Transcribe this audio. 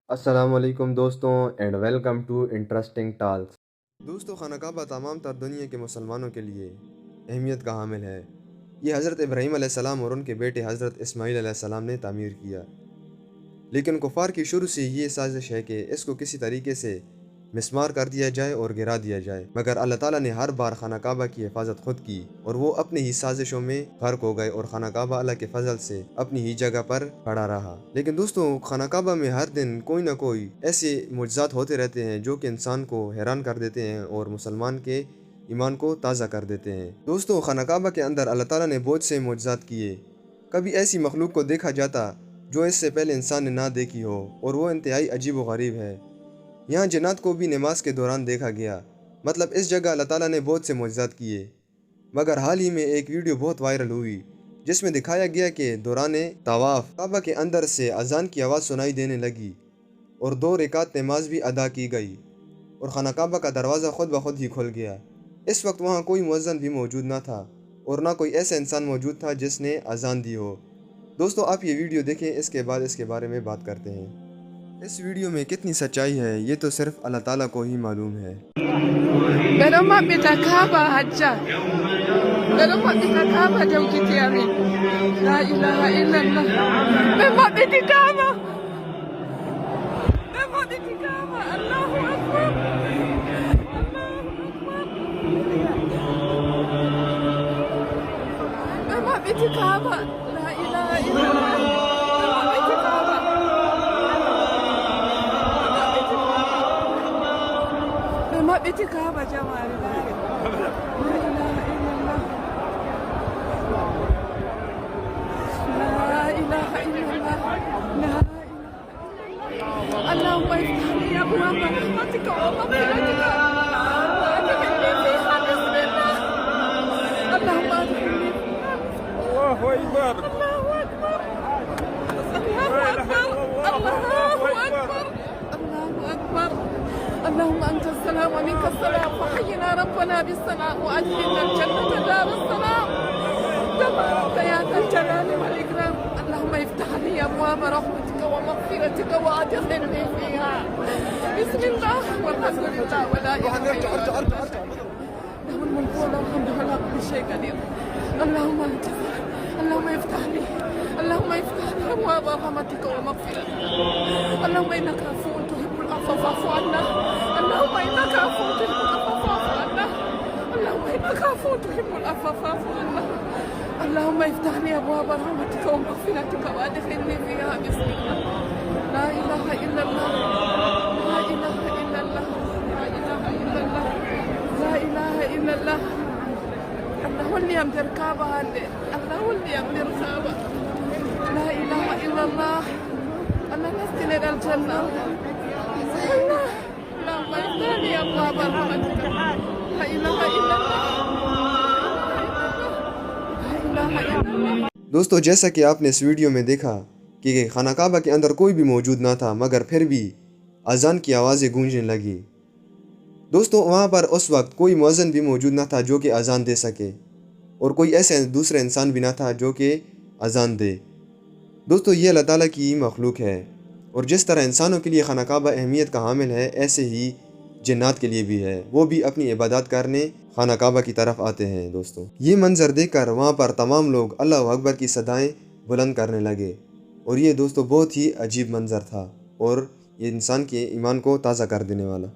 السلام علیکم دوستوں اینڈ ویلکم ٹو انٹرسٹنگ ٹالس۔ دوستوں، خانہ کعبہ تمام تر دنیا کے مسلمانوں کے لیے اہمیت کا حامل ہے۔ یہ حضرت ابراہیم علیہ السلام اور ان کے بیٹے حضرت اسماعیل علیہ السلام نے تعمیر کیا، لیکن کفار کی شروع سے یہ سازش ہے کہ اس کو کسی طریقے سے مسمار کر دیا جائے اور گرا دیا جائے، مگر اللہ تعالیٰ نے ہر بار خانہ کعبہ کی حفاظت خود کی اور وہ اپنی ہی سازشوں میں غرق ہو گئے اور خانہ کعبہ اللہ کے فضل سے اپنی ہی جگہ پر کھڑا رہا۔ لیکن دوستوں، خانہ کعبہ میں ہر دن کوئی نہ کوئی ایسے معجزات ہوتے رہتے ہیں جو کہ انسان کو حیران کر دیتے ہیں اور مسلمان کے ایمان کو تازہ کر دیتے ہیں۔ دوستوں، خانہ کعبہ کے اندر اللہ تعالیٰ نے بہت سے معجزات کیے۔ کبھی ایسی مخلوق کو دیکھا جاتا جو اس سے پہلے انسان نے نہ دیکھی ہو، اور وہ انتہائی عجیب و غریب ہے۔ یہاں جنات کو بھی نماز کے دوران دیکھا گیا۔ مطلب اس جگہ اللہ تعالیٰ نے بہت سے معجزات کیے۔ مگر حال ہی میں ایک ویڈیو بہت وائرل ہوئی جس میں دکھایا گیا کہ دوران طواف کعبہ کے اندر سے اذان کی آواز سنائی دینے لگی اور 2 رکعت نماز بھی ادا کی گئی اور خانہ کعبہ کا دروازہ خود بخود ہی کھل گیا۔ اس وقت وہاں کوئی مؤذن بھی موجود نہ تھا اور نہ کوئی ایسا انسان موجود تھا جس نے اذان دی ہو۔ دوستو، آپ یہ ویڈیو دیکھیں، اس کے بعد اس کے بارے میں بات کرتے ہیں۔ اس ویڈیو میں کتنی سچائی ہے یہ تو صرف اللہ تعالیٰ کو ہی معلوم ہے۔ Pero mapitakaba haja. Pero mapitakaba jauki amin. La ilaha illallah. Me mapitakaba. Me mapitakaba. Allahu akbar. Me mapitakaba. La ilaha illallah. Me mapitakaba. Me mapitakaba jama'a. اللهم افتح لي ابواب رحمتك ومغفرتك وادخلني فيها بسم الله. اللهم ادخلني فيها الله أكبر الله اكبر الله اكبر الله اكبر الله اكبر. اللهم انت السلام ومنك السلام، فحينا ربنا بالسلام وادخلنا الجنه دار السلام. تبارك يا ذا الجلال والاكرام. اللهم افتح لي ابواب رحمتك ومغفرتك وادخلني فيها بسم الله والحمد لله ولا اله الا الله. له الملك وله الحمد على كل شيء قدير. اللهم انت اللهم افتح لي اللهم افتح لي ابواب رحمتك ومغفرتك. اللهم انك عفو تحب العفو فاعف عنا. اللهم انك عفو تحب العفو فاعف عنا. اللهم انك عفو تحب العفو فاعف عنا. اللهم افتح لي ابواب رحمتك ومغفرتك وادخلني فيها بسم الله. لا اله الا الله لا اله الا الله لا اله الا الله لا اله الا الله. الله هو اللي يمدر كعبة، الله هو اللي يمدر كعبة. لا اله الا الله. الله نستنى الى الجنة. الله اللهم افتح لي ابواب رحمتك. لا اله الا الله لا اله الا الله. دوستو، جیسا کہ آپ نے اس ویڈیو میں دیکھا کہ خانہ کعبہ کے اندر کوئی بھی موجود نہ تھا، مگر پھر بھی اذان کی آوازیں گونجنے لگی۔ دوستو، وہاں پر اس وقت کوئی مؤذن بھی موجود نہ تھا جو کہ اذان دے سکے، اور کوئی ایسے دوسرا انسان بھی نہ تھا جو کہ اذان دے۔ دوستو، یہ اللہ تعالیٰ کی مخلوق ہے، اور جس طرح انسانوں کے لیے خانہ کعبہ اہمیت کا حامل ہے، ایسے ہی جنات کے لیے بھی ہے۔ وہ بھی اپنی عبادات کرنے خانہ کعبہ کی طرف آتے ہیں۔ دوستو، یہ منظر دیکھ کر وہاں پر تمام لوگ اللہ اکبر کی صدائیں بلند کرنے لگے، اور یہ دوستو بہت ہی عجیب منظر تھا، اور یہ انسان کے ایمان کو تازہ کر دینے والا۔